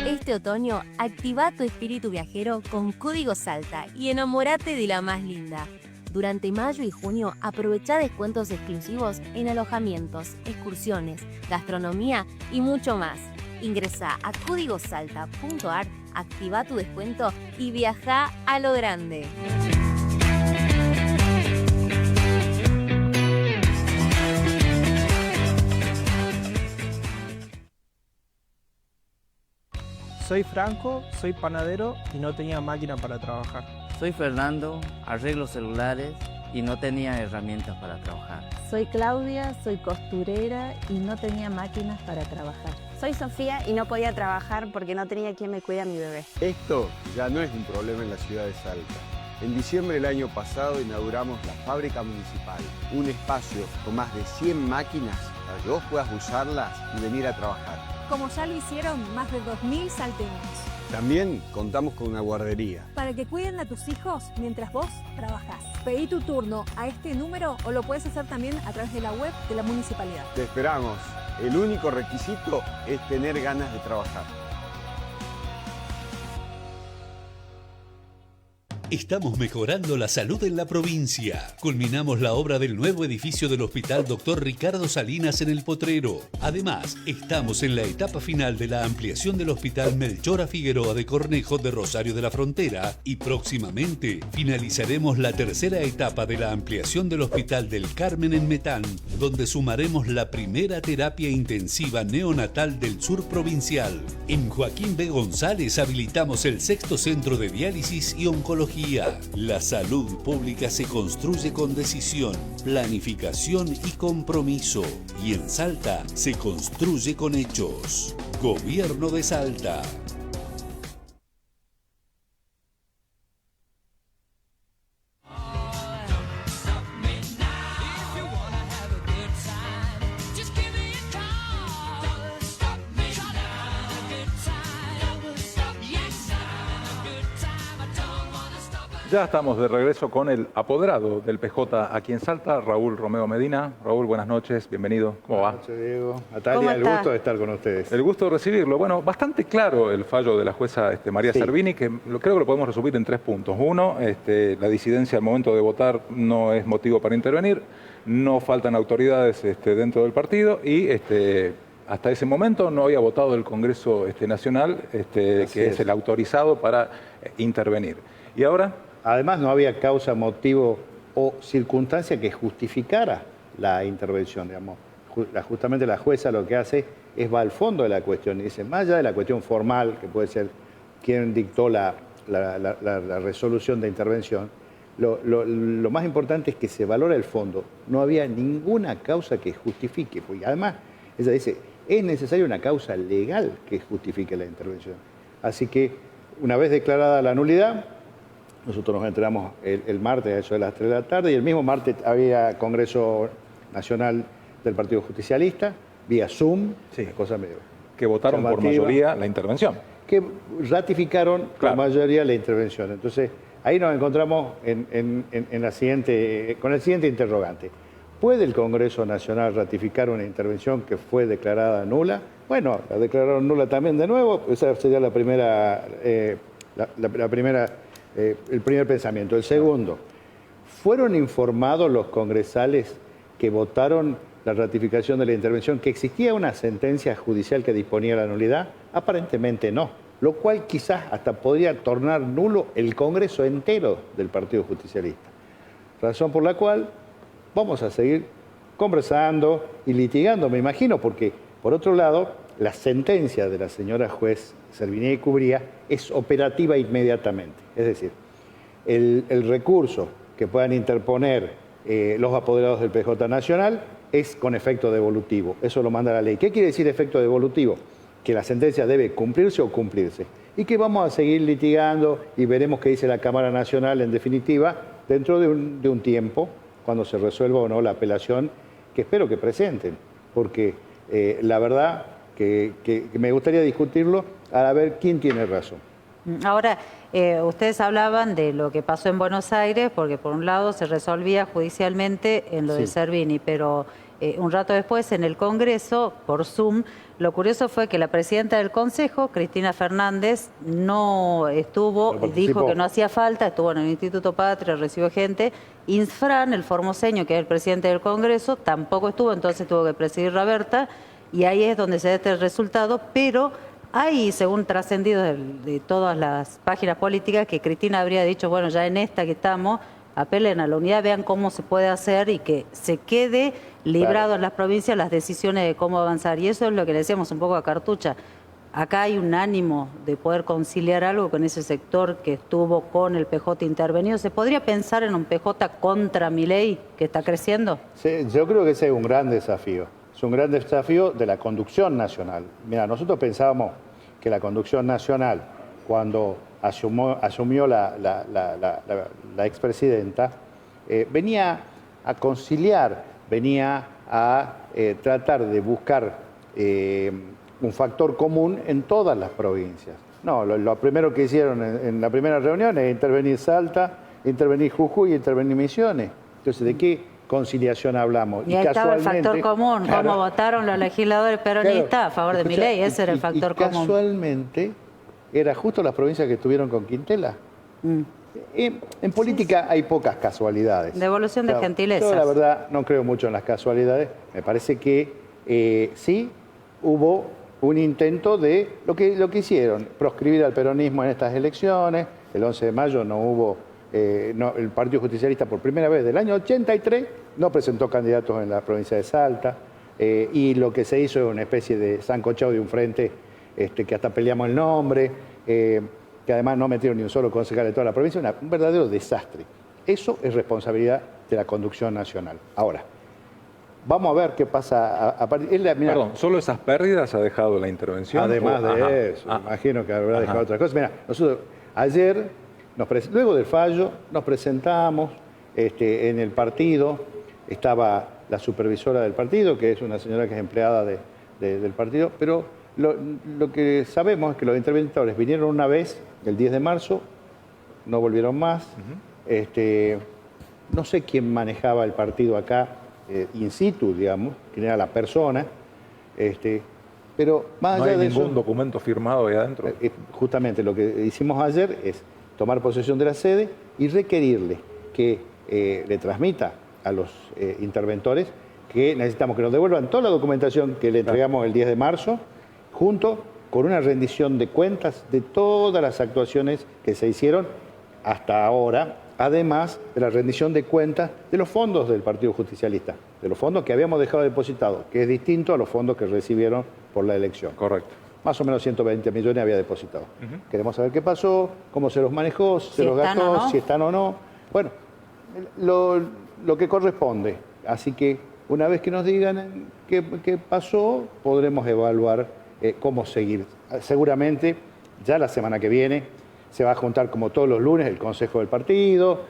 Este otoño, activa tu espíritu viajero con Código Salta y enamórate de la más linda. Durante mayo y junio, aprovecha descuentos exclusivos en alojamientos, excursiones, gastronomía y mucho más. Ingresa a códigosalta.ar, activa tu descuento y viaja a lo grande. Soy Franco, soy panadero y no tenía máquina para trabajar. Soy Fernando, arreglo celulares y no tenía herramientas para trabajar. Soy Claudia, soy costurera y no tenía máquinas para trabajar. Soy Sofía y no podía trabajar porque no tenía quien me cuide a mi bebé. Esto ya no es un problema en la ciudad de Salta. En diciembre del año pasado inauguramos la Fábrica Municipal, un espacio con más de 100 máquinas para que vos puedas usarlas y venir a trabajar. Como ya lo hicieron más de 2.000 salteños. También contamos con una guardería. Para que cuiden a tus hijos mientras vos trabajás. Pedí tu turno a este número o lo puedes hacer también a través de la web de la municipalidad. Te esperamos. El único requisito es tener ganas de trabajar. Estamos mejorando la salud en la provincia. Culminamos la obra del nuevo edificio del Hospital Dr. Ricardo Salinas en El Potrero. Además, estamos en la etapa final de la ampliación del Hospital Melchora Figueroa de Cornejo de Rosario de la Frontera y próximamente finalizaremos la tercera etapa de la ampliación del Hospital del Carmen en Metán, donde sumaremos la primera terapia intensiva neonatal del sur provincial. En Joaquín B. González habilitamos el 6º centro de diálisis y oncología. La salud pública se construye con decisión, planificación y compromiso. Y en Salta se construye con hechos. Gobierno de Salta. Ya estamos de regreso con el apoderado del PJ aquí en Salta, Raúl Romeo Medina. Raúl, buenas noches, bienvenido. ¿Cómo va? Buenas noches, Diego. Natalia, el gusto de estar con ustedes. El gusto de recibirlo. Bueno, bastante claro el fallo de la jueza María Servini, que creo que lo podemos resumir en 3 puntos. Uno, la disidencia al momento de votar no es motivo para intervenir, no faltan autoridades dentro del partido y hasta ese momento no había votado el Congreso Nacional, que es el autorizado para intervenir. ¿Y ahora? Además, no había causa, motivo o circunstancia que justificara la intervención, digamos. Justamente la jueza lo que hace es va al fondo de la cuestión y dice, más allá de la cuestión formal, que puede ser quién dictó la resolución de intervención, lo más importante es que se valora el fondo. No había ninguna causa que justifique, porque además ella dice, es necesaria una causa legal que justifique la intervención. Así que, una vez declarada la nulidad, nosotros nos enteramos el martes a eso de las 3 de la tarde y el mismo martes había Congreso Nacional del Partido Justicialista, vía Zoom, cosa medio que votaron por mayoría la intervención. Que ratificaron por mayoría la intervención. Entonces, ahí nos encontramos con el siguiente interrogante. ¿Puede el Congreso Nacional ratificar una intervención que fue declarada nula? Bueno, la declararon nula también de nuevo, esa sería el primer pensamiento. El segundo, ¿fueron informados los congresales que votaron la ratificación de la intervención que existía una sentencia judicial que disponía la nulidad? Aparentemente no, lo cual quizás hasta podría tornar nulo el Congreso entero del Partido Justicialista. Razón por la cual vamos a seguir conversando y litigando, me imagino, porque, por otro lado, la sentencia de la señora juez Servini Cubría es operativa inmediatamente. Es decir, el recurso que puedan interponer los apoderados del PJ Nacional es con efecto devolutivo. Eso lo manda la ley. ¿Qué quiere decir efecto devolutivo? Que la sentencia debe cumplirse o cumplirse. Y que vamos a seguir litigando y veremos qué dice la Cámara Nacional en definitiva dentro de un tiempo, cuando se resuelva o no la apelación, que espero que presenten. Porque la verdad que me gustaría discutirlo a ver quién tiene razón. Ahora, ustedes hablaban de lo que pasó en Buenos Aires, porque por un lado se resolvía judicialmente en lo de Servini, pero un rato después en el Congreso, por Zoom, lo curioso fue que la presidenta del Consejo, Cristina Fernández, no estuvo, dijo que no hacía falta, estuvo en el Instituto Patria, recibió gente. Insfran, el formoseño, que es el presidente del Congreso, tampoco estuvo, entonces tuvo que presidir Raberta. y ahí es donde se da este resultado, pero hay, según trascendido de todas las páginas políticas, que Cristina habría dicho, bueno, ya en esta que estamos, apelen a la unidad, vean cómo se puede hacer y que se quede librado en las provincias las decisiones de cómo avanzar. Y eso es lo que le decíamos un poco a Cartucha. Acá hay un ánimo de poder conciliar algo con ese sector que estuvo con el PJ intervenido. ¿Se podría pensar en un PJ contra Milei que está creciendo? Sí, yo creo que ese es un gran desafío. Es un gran desafío de la conducción nacional. Mira, nosotros pensábamos que la conducción nacional, cuando asumió la expresidenta, venía a conciliar, venía a tratar de buscar un factor común en todas las provincias. No, lo primero que hicieron en la primera reunión es intervenir Salta, intervenir Jujuy y intervenir Misiones. Entonces, ¿de qué conciliación hablamos? Y ahí estaba el factor común, claro, cómo votaron los legisladores peronistas a favor de Milei, ese era el factor común. Casualmente, era justo las provincias que estuvieron con Quintela. En política hay pocas casualidades. Devolución de gentilezas. Yo la verdad no creo mucho en las casualidades. Me parece que sí hubo un intento de lo que hicieron, proscribir al peronismo en estas elecciones. El 11 de mayo no hubo, el Partido Justicialista por primera vez del año 83 no presentó candidatos en la provincia de Salta, y lo que se hizo es una especie de sancochado de un frente que hasta peleamos el nombre, que además no metieron ni un solo concejal de toda la provincia, un verdadero desastre. Eso es responsabilidad de la conducción nacional. Ahora, vamos a ver qué pasa a partir... Perdón, ¿solo esas pérdidas ha dejado la intervención? Además de eso, imagino que habrá dejado otras cosas. Mira, nosotros ayer, luego del fallo, nos presentamos en el partido, estaba la supervisora del partido, que es una señora que es empleada del partido, pero lo que sabemos es que los interventores vinieron una vez, el 10 de marzo, no volvieron más. No sé quién manejaba el partido acá, in situ, digamos, quién era la persona, pero más allá de eso... ¿No hay ningún documento firmado ahí adentro? Justamente lo que hicimos ayer es tomar posesión de la sede y requerirle que le transmita a los interventores que necesitamos que nos devuelvan toda la documentación que le entregamos el 10 de marzo, junto con una rendición de cuentas de todas las actuaciones que se hicieron hasta ahora, además de la rendición de cuentas de los fondos del Partido Justicialista, de los fondos que habíamos dejado depositados, que es distinto a los fondos que recibieron por la elección. Correcto. Más o menos 120 millones había depositado. Queremos saber qué pasó, cómo se los manejó, si se los gastó, si están o no. Bueno, lo que corresponde. Así que una vez que nos digan qué pasó, podremos evaluar cómo seguir. Seguramente ya la semana que viene se va a juntar como todos los lunes el Consejo del Partido,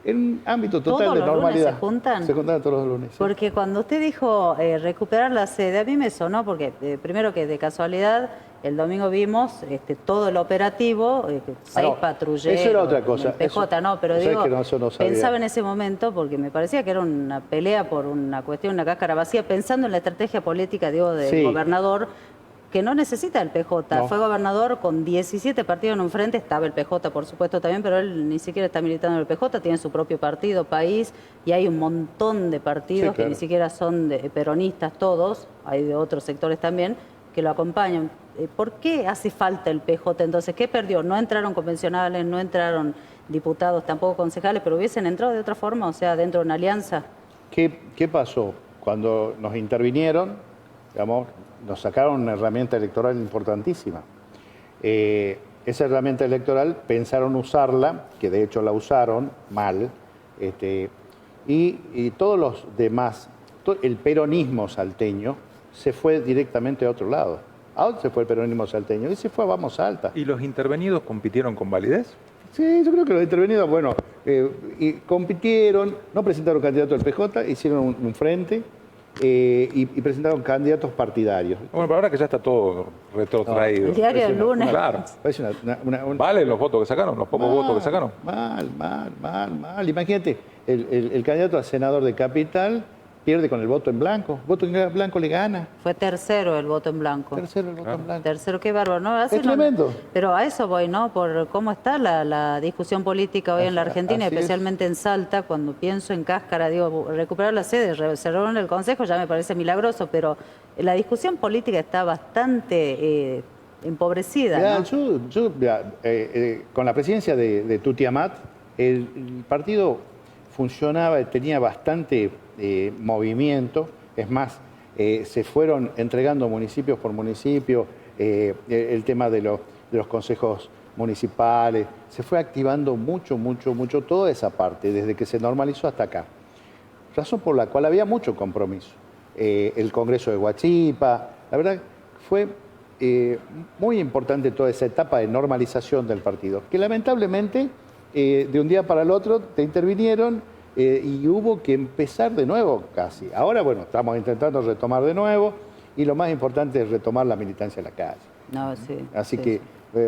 en un ámbito total de normalidad. ¿Se juntan? Se juntan todos los lunes. Sí. Porque cuando usted dijo recuperar la sede, a mí me sonó, porque primero que de casualidad, el domingo vimos todo el operativo, 6 patrulleros. Eso era otra cosa. PJ, no, pero digo, pensaba en ese momento, porque me parecía que era una pelea por una cuestión, una cáscara vacía, pensando en la estrategia política, digo, del gobernador, que no necesita el PJ. No. Fue gobernador con 17 partidos en un frente, estaba el PJ por supuesto también, pero él ni siquiera está militando en el PJ, tiene su propio partido, país, y hay un montón de partidos que ni siquiera son peronistas todos, hay de otros sectores también, que lo acompañan. ¿Por qué hace falta el PJ entonces? ¿Qué perdió? No entraron convencionales, no entraron diputados, tampoco concejales, pero hubiesen entrado de otra forma, o sea, dentro de una alianza. ¿Qué pasó? Cuando nos intervinieron, digamos, nos sacaron una herramienta electoral importantísima. Esa herramienta electoral pensaron usarla, que de hecho la usaron mal, y todos los demás, el peronismo salteño se fue directamente a otro lado. ¿A dónde se fue el peronismo salteño? Y se fue a Vamos Salta. ¿Y los intervenidos compitieron con validez? Sí, yo creo que los intervenidos, bueno, compitieron, no presentaron candidato al PJ, hicieron un frente, y presentaron candidatos partidarios. Bueno, pero ahora que ya está todo retrotraído. El diario del lunes. Claro. ¿Vale los votos que sacaron? ¿Los pocos votos que sacaron? Mal. Imagínate, el candidato a senador de Capital pierde con el voto en blanco. El voto en blanco le gana. Fue tercero el voto en blanco. Tercero el voto en blanco. Tercero, qué bárbaro, ¿no? Es tremendo. Pero a eso voy, ¿no? Por cómo está la discusión política hoy en la Argentina, así especialmente en Salta. Cuando pienso en Cáscara, digo, recuperar la sede, cerraron el Consejo, ya me parece milagroso, pero la discusión política está bastante empobrecida, Mirá, ¿no? yo, con la presidencia de Tuti Amat, el partido funcionaba, tenía bastante movimiento. Es más, se fueron entregando municipio por municipio, el tema de los consejos municipales, se fue activando mucho toda esa parte, desde que se normalizó hasta acá. Razón por la cual había mucho compromiso. El Congreso de Huachipa, la verdad fue muy importante toda esa etapa de normalización del partido, que lamentablemente de un día para el otro te intervinieron y hubo que empezar de nuevo casi. Ahora, bueno, estamos intentando retomar de nuevo y lo más importante es retomar la militancia en la calle. No, sí, Así sí, que,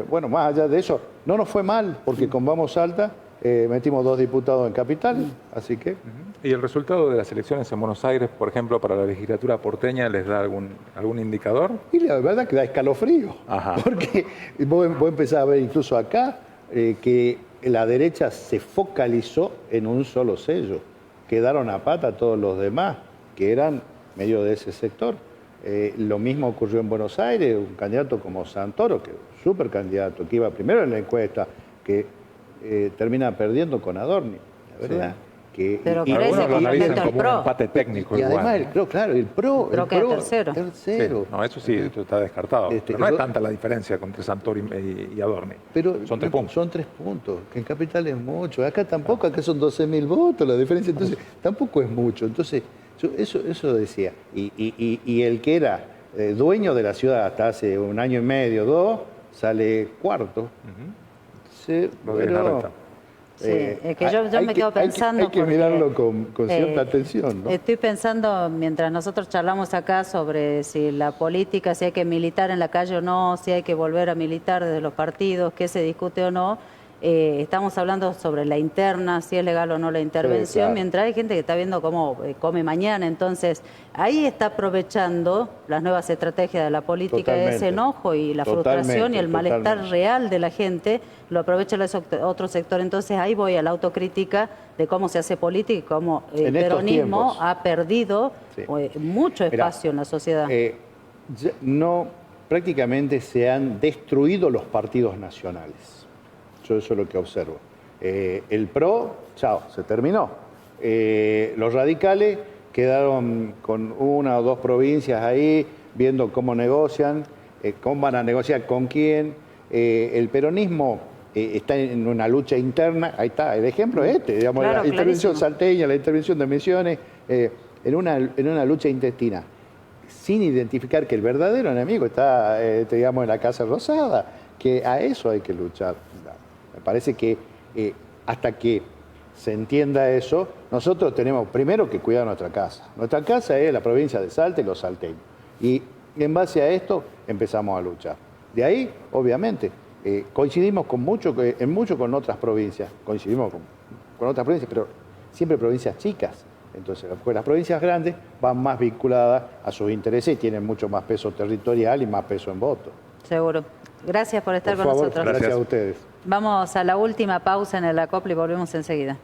bueno, más allá de eso, no nos fue mal, porque con Vamos Salta metimos 2 diputados en Capital, así que... ¿Y el resultado de las elecciones en Buenos Aires, por ejemplo, para la legislatura porteña, les da algún indicador? Y la verdad que da escalofrío, porque vos empezás a ver incluso acá que la derecha se focalizó en un solo sello. Quedaron a pata todos los demás, que eran medio de ese sector. Lo mismo ocurrió en Buenos Aires, un candidato como Santoro, que es un súper candidato, que iba primero en la encuesta, que termina perdiendo con Adorni, la verdad. Sí. Pero y algunos lo analizan como un empate técnico. Y igual. además, el PRO queda tercero. Sí, no, eso sí, esto está descartado. Pero no es tanta la diferencia entre Santoro y Adorni. Pero son 3 puntos. Son 3 puntos, que en Capital es mucho. Acá tampoco, acá son 12.000 votos la diferencia, entonces tampoco es mucho. Entonces, eso decía. Y el que era dueño de la ciudad hasta hace 1 año y medio, 2, sale cuarto. Sí, es que yo me quedo pensando... Hay que mirarlo con cierta atención, ¿no? Estoy pensando, mientras nosotros charlamos acá sobre si la política, si hay que militar en la calle o no, si hay que volver a militar desde los partidos, qué se discute o no, estamos hablando sobre la interna, si es legal o no la intervención, Sí, claro. mientras hay gente que está viendo cómo come mañana. Entonces, ahí está aprovechando las nuevas estrategias de la política, Totalmente. ese enojo y la frustración y el malestar real de la gente, lo aprovecha el otro sector. Entonces, ahí voy a la autocrítica de cómo se hace política y cómo el peronismo tiempos. ha perdido mucho Mirá, espacio en la sociedad. Prácticamente se han destruido los partidos nacionales. Yo eso es lo que observo. El PRO, chao, se terminó. Los radicales quedaron con 1 o 2 provincias ahí, viendo cómo negocian, cómo van a negociar con quién. El peronismo está en una lucha interna, ahí está, el ejemplo es digamos, Claro, la intervención clarísimo. salteña, la intervención de Misiones, en una lucha intestina, sin identificar que el verdadero enemigo está, digamos, en la Casa Rosada, que a eso hay que luchar. Me parece que hasta que se entienda eso, nosotros tenemos primero que cuidar nuestra casa. Nuestra casa es la provincia de Salta y los salteños. Y en base a esto empezamos a luchar. De ahí, obviamente, coincidimos en mucho con otras provincias. Coincidimos con otras provincias, pero siempre provincias chicas. Entonces, pues las provincias grandes van más vinculadas a sus intereses y tienen mucho más peso territorial y más peso en voto. Seguro. Gracias por estar Por con favor, nosotros. gracias a ustedes. Vamos a la última pausa en el acople y volvemos enseguida.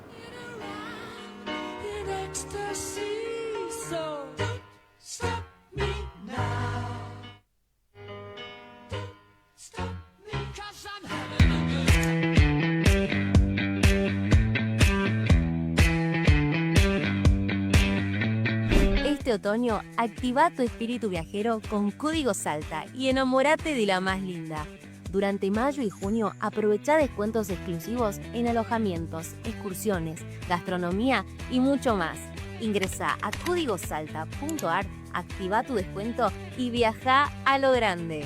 Este otoño, activa tu espíritu viajero con Código Salta y enamórate de la más linda. Durante mayo y junio, aprovecha descuentos exclusivos en alojamientos, excursiones, gastronomía y mucho más. Ingresa a códigosalta.ar, activa tu descuento y viaja a lo grande.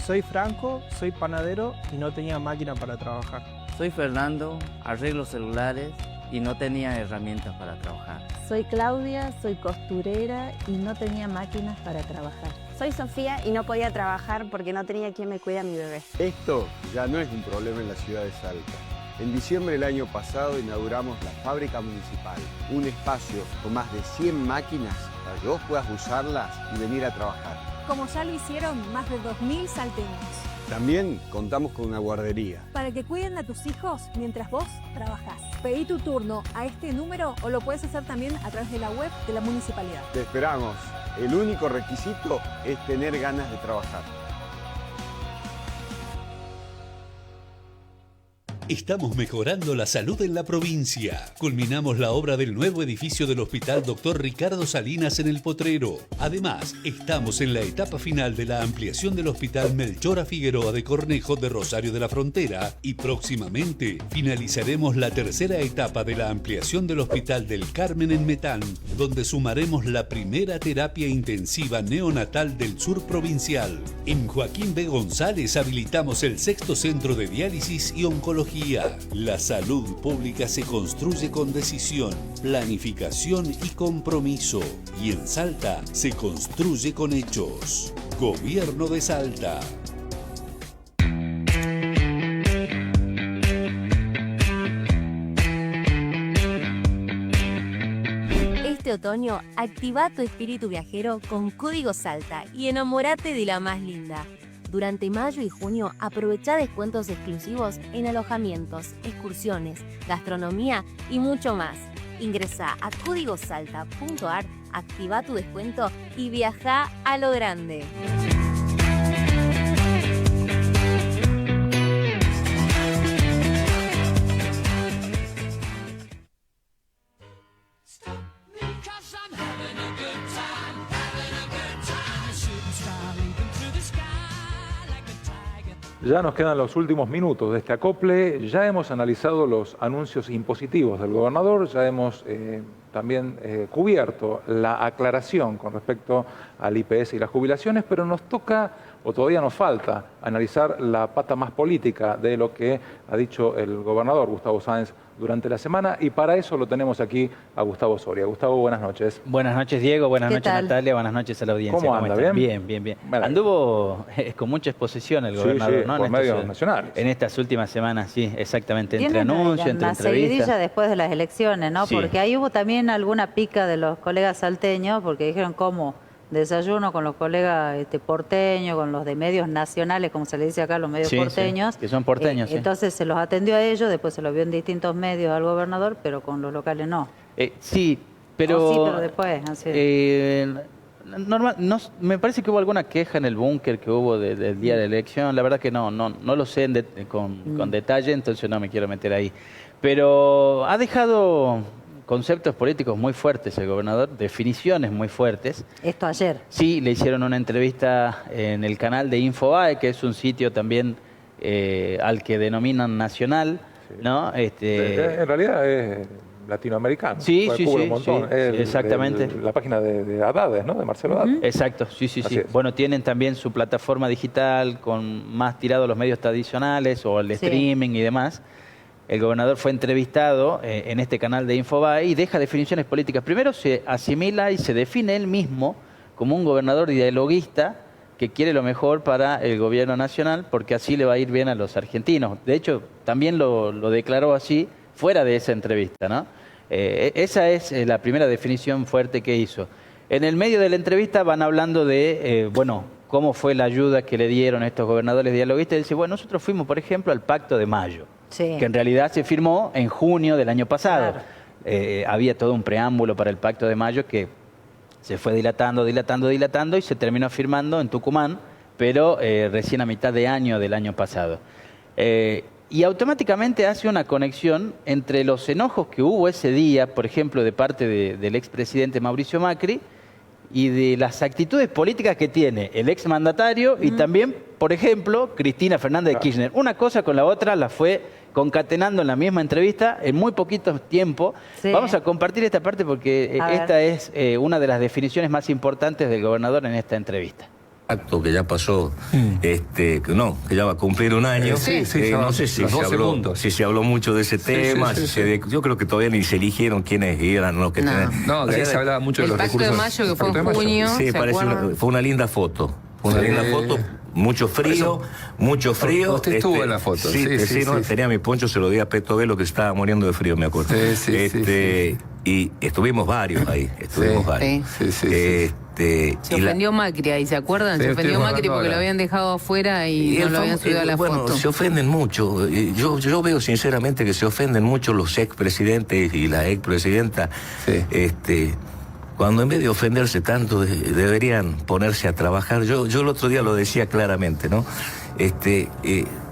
Soy Franco, soy panadero y no tenía máquina para trabajar. Soy Fernando, arreglo celulares y no tenía herramientas para trabajar. Soy Claudia, soy costurera y no tenía máquinas para trabajar. Soy Sofía y no podía trabajar porque no tenía quien me cuide a mi bebé. Esto ya no es un problema en la ciudad de Salta. En diciembre del año pasado inauguramos la fábrica municipal, un espacio con más de 100 máquinas para que vos puedas usarlas y venir a trabajar. Como ya lo hicieron más de 2000 salteños. También contamos con una guardería. Para que cuiden a tus hijos mientras vos trabajás. Pedí tu turno a este número o lo puedes hacer también a través de la web de la municipalidad. Te esperamos. El único requisito es tener ganas de trabajar. Estamos mejorando la salud en la provincia. Culminamos la obra del nuevo edificio del Hospital Dr. Ricardo Salinas en El Potrero. Además, estamos en la etapa final de la ampliación del Hospital Melchora Figueroa de Cornejo de Rosario de la Frontera y próximamente finalizaremos la tercera etapa de la ampliación del Hospital del Carmen en Metán, donde sumaremos la primera terapia intensiva neonatal del sur provincial. En Joaquín B. González habilitamos el 6º centro de diálisis y oncología. La salud pública se construye con decisión, planificación y compromiso. Y en Salta se construye con hechos. Gobierno de Salta. Este otoño, activa tu espíritu viajero con Código Salta y enamórate de la más linda. Durante mayo y junio, aprovecha descuentos exclusivos en alojamientos, excursiones, gastronomía y mucho más. Ingresa a códigosalta.ar, activa tu descuento y viaja a lo grande. Ya nos quedan los últimos minutos de este acople. Ya hemos analizado los anuncios impositivos del gobernador, ya hemos también cubierto la aclaración con respecto al IPS y las jubilaciones, pero nos toca, o todavía nos falta, analizar la pata más política de lo que ha dicho el gobernador Gustavo Sáenz durante la semana, y para eso lo tenemos aquí a Gustavo Soria. Gustavo, buenas noches. Buenas noches, Diego. Buenas noches, tal? Natalia. Buenas noches a la audiencia. ¿Cómo anda? ¿Bien? Bien, bien, bien. Anduvo con mucha exposición el gobernador, sí, ¿no? Por medios nacionales. En estas últimas semanas, sí, exactamente. Entre Tienen anuncios, entre una seguidilla entrevistas. después de las elecciones, ¿no? Sí. Porque ahí hubo también alguna pica de los colegas salteños, porque dijeron cómo desayuno con los colegas porteños, con los de medios nacionales, como se le dice acá, los medios Sí, porteños. sí, que son porteños, sí. Entonces se los atendió a ellos, después se los vio en distintos medios al gobernador, pero con los locales no. Sí, pero... Oh, sí, pero después. Así. Normal, no, me parece que hubo alguna queja en el búnker que hubo del día de la elección. La verdad que no lo sé con detalle, entonces no me quiero meter ahí. Pero ha dejado conceptos políticos muy fuertes el gobernador, definiciones muy fuertes. Esto ayer. Sí, le hicieron una entrevista en el canal de Infobae, que es un sitio también al que denominan nacional, ¿no? En realidad es latinoamericano. Sí, Cubre sí, un sí, montón. sí, exactamente. La página de Haddad, ¿no? De Marcelo Haddad. Exacto, sí, sí, Así sí. es. Bueno, tienen también su plataforma digital con más tirado a los medios tradicionales o el streaming y demás. El gobernador fue entrevistado en este canal de Infobae y deja definiciones políticas. Primero se asimila y se define él mismo como un gobernador dialoguista que quiere lo mejor para el gobierno nacional porque así le va a ir bien a los argentinos. De hecho, también lo declaró así fuera de esa entrevista, ¿no? Esa es la primera definición fuerte que hizo. En el medio de la entrevista van hablando de, cómo fue la ayuda que le dieron estos gobernadores dialoguistas. Y dice, bueno, nosotros fuimos, por ejemplo, al Pacto de Mayo, que en realidad se firmó en junio del año pasado. Claro. Había todo un preámbulo para el Pacto de Mayo que se fue dilatando y se terminó firmando en Tucumán, pero recién a mitad de año del año pasado. Y automáticamente hace una conexión entre los enojos que hubo ese día, por ejemplo, de parte del expresidente Mauricio Macri, y de las actitudes políticas que tiene el exmandatario y también, por ejemplo, Cristina Fernández de Kirchner. Una cosa con la otra la fue concatenando en la misma entrevista en muy poquito tiempo. Sí. Vamos a compartir esta parte porque esta es una de las definiciones más importantes del gobernador en esta entrevista. Acto que ya pasó, que ya va a cumplir un año. No sé si se habló mucho de ese tema. Yo creo que todavía ni se eligieron quiénes eran los que tenían. No, de ahí se hablaba mucho de los recursos. El Pacto de Mayo, que fue en junio. Sí, fue una linda foto. Fue una linda foto. Mucho frío. Usted estuvo en la foto. Sí, tenía mi poncho, se lo di a Peto Velo, que estaba muriendo de frío, me acuerdo. Y estuvimos varios ahí. Se ofendió Macri ahí, ¿se acuerdan? Se ofendió Macri porque lo habían dejado afuera y no lo habían subido a la foto. Bueno, se ofenden mucho. Yo veo sinceramente que se ofenden mucho los expresidentes y la expresidenta. Cuando en vez de ofenderse tanto deberían ponerse a trabajar. Yo el otro día lo decía claramente, ¿no?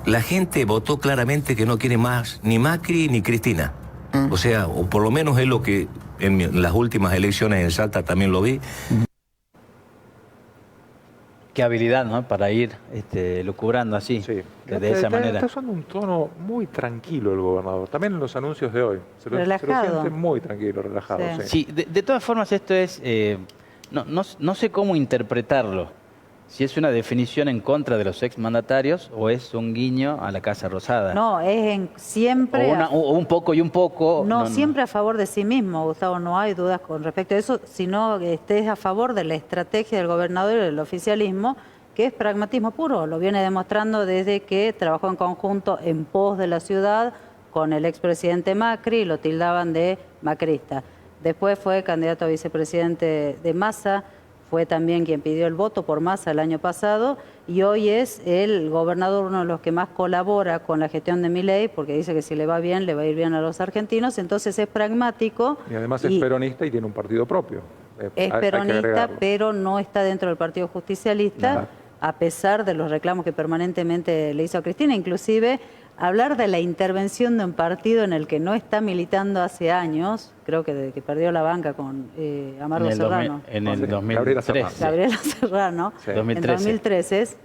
La gente votó claramente que no quiere más ni Macri ni Cristina. O sea, o por lo menos es lo que en las últimas elecciones en Salta también lo vi. Qué habilidad, ¿no? Para ir lucubrando así, de esa manera. Está usando un tono muy tranquilo el gobernador, también en los anuncios de hoy. Se lo siente muy tranquilo, relajado. Sí, de todas formas esto es, no sé cómo interpretarlo. Si es una definición en contra de los exmandatarios o es un guiño a la Casa Rosada. No, es siempre... O un poco y un poco. No, siempre a favor de sí mismo, Gustavo, no hay dudas con respecto a eso, sino que estés a favor de la estrategia del gobernador y del oficialismo, que es pragmatismo puro. Lo viene demostrando desde que trabajó en conjunto en pos de la ciudad con el expresidente Macri, lo tildaban de macrista. Después fue candidato a vicepresidente de Massa, fue también quien pidió el voto por Massa el año pasado y hoy es el gobernador uno de los que más colabora con la gestión de Milei porque dice que si le va bien, le va a ir bien a los argentinos, entonces es pragmático. Y además es peronista y tiene un partido propio. Es peronista, pero no está dentro del Partido Justicialista, a pesar de los reclamos que permanentemente le hizo a Cristina, inclusive hablar de la intervención de un partido en el que no está militando hace años, creo que desde que perdió la banca con Amargo Serrano. En el 2003. Gabriela Serrano. Sí. En 2013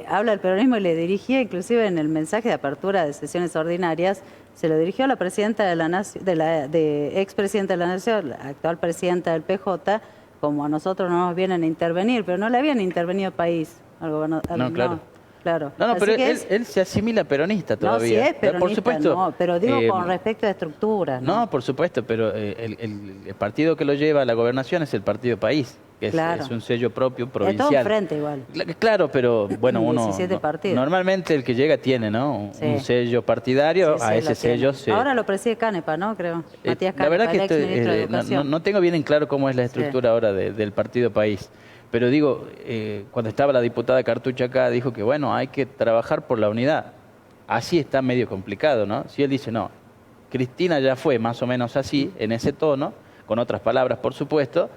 habla del peronismo y le dirigía, inclusive en el mensaje de apertura de sesiones ordinarias, se lo dirigió a la presidenta de la Nación, expresidenta de la Nación, la actual presidenta del PJ, como a nosotros no nos vienen a intervenir, pero no le habían intervenido país al gobernador. No, claro. Claro. No, pero él se asimila peronista todavía. No, sí es peronista, por supuesto, no, pero digo con respecto a estructuras. No, por supuesto, pero el partido que lo lleva a la gobernación es el Partido País, que es un sello propio provincial. Es todo un frente igual. Claro, pero bueno, 17 partidos. Normalmente el que llega tiene, ¿no? Un sello partidario, a ese sello se... Ahora lo preside Canepa, ¿no? Creo. Matías Canepa, la verdad que el exministro de Educación. no tengo bien en claro cómo es la estructura ahora del Partido País. Pero digo, cuando estaba la diputada Cartucho acá, dijo que bueno, hay que trabajar por la unidad. Así está medio complicado, ¿no? Si él dice, no, Cristina ya fue más o menos así, en ese tono, con otras palabras, por supuesto,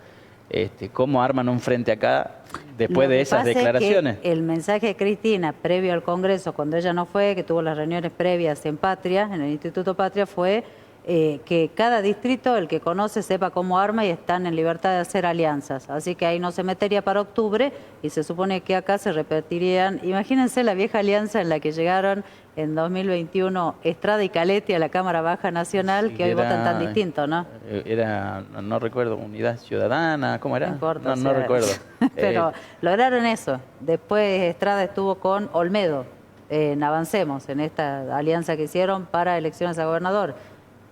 ¿cómo arman un frente acá después de esas declaraciones? Es que el mensaje de Cristina, previo al Congreso, cuando ella no fue, que tuvo las reuniones previas en Patria, en el Instituto Patria, fue... que cada distrito, el que conoce, sepa cómo arma y están en libertad de hacer alianzas. Así que ahí no se metería para octubre y se supone que acá se repetirían. Imagínense la vieja alianza en la que llegaron en 2021 Estrada y Caletti a la Cámara Baja Nacional, que hoy votan tan distinto, ¿no? No recuerdo, Unidad Ciudadana, ¿cómo era? No importa. No recuerdo. Pero lograron eso. Después Estrada estuvo con Olmedo en Avancemos, en esta alianza que hicieron para elecciones a gobernador.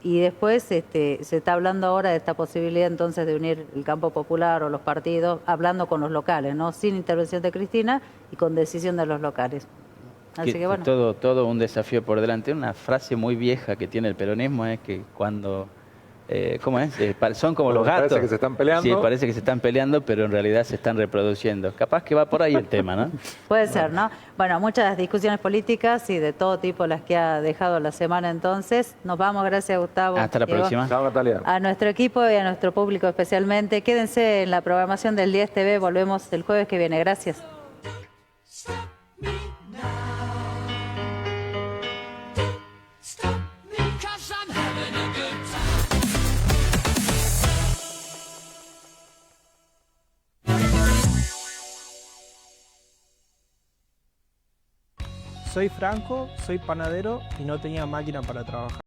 Y después se está hablando ahora de esta posibilidad entonces de unir el campo popular o los partidos, hablando con los locales, ¿no? Sin intervención de Cristina y con decisión de los locales. Así que bueno. Todo un desafío por delante. Una frase muy vieja que tiene el peronismo es que cuando... ¿cómo es? Son como los gatos. Parece que se están peleando. Sí, parece que se están peleando, pero en realidad se están reproduciendo. Capaz que va por ahí el tema, ¿no? Puede ser, ¿no? Bueno, muchas discusiones políticas y de todo tipo las que ha dejado la semana entonces. Nos vamos, gracias Gustavo. Hasta la próxima. Chao, Natalia. A nuestro equipo y a nuestro público especialmente. Quédense en la programación del 10 TV, volvemos el jueves que viene. Gracias. Soy Franco, soy panadero y no tenía máquina para trabajar.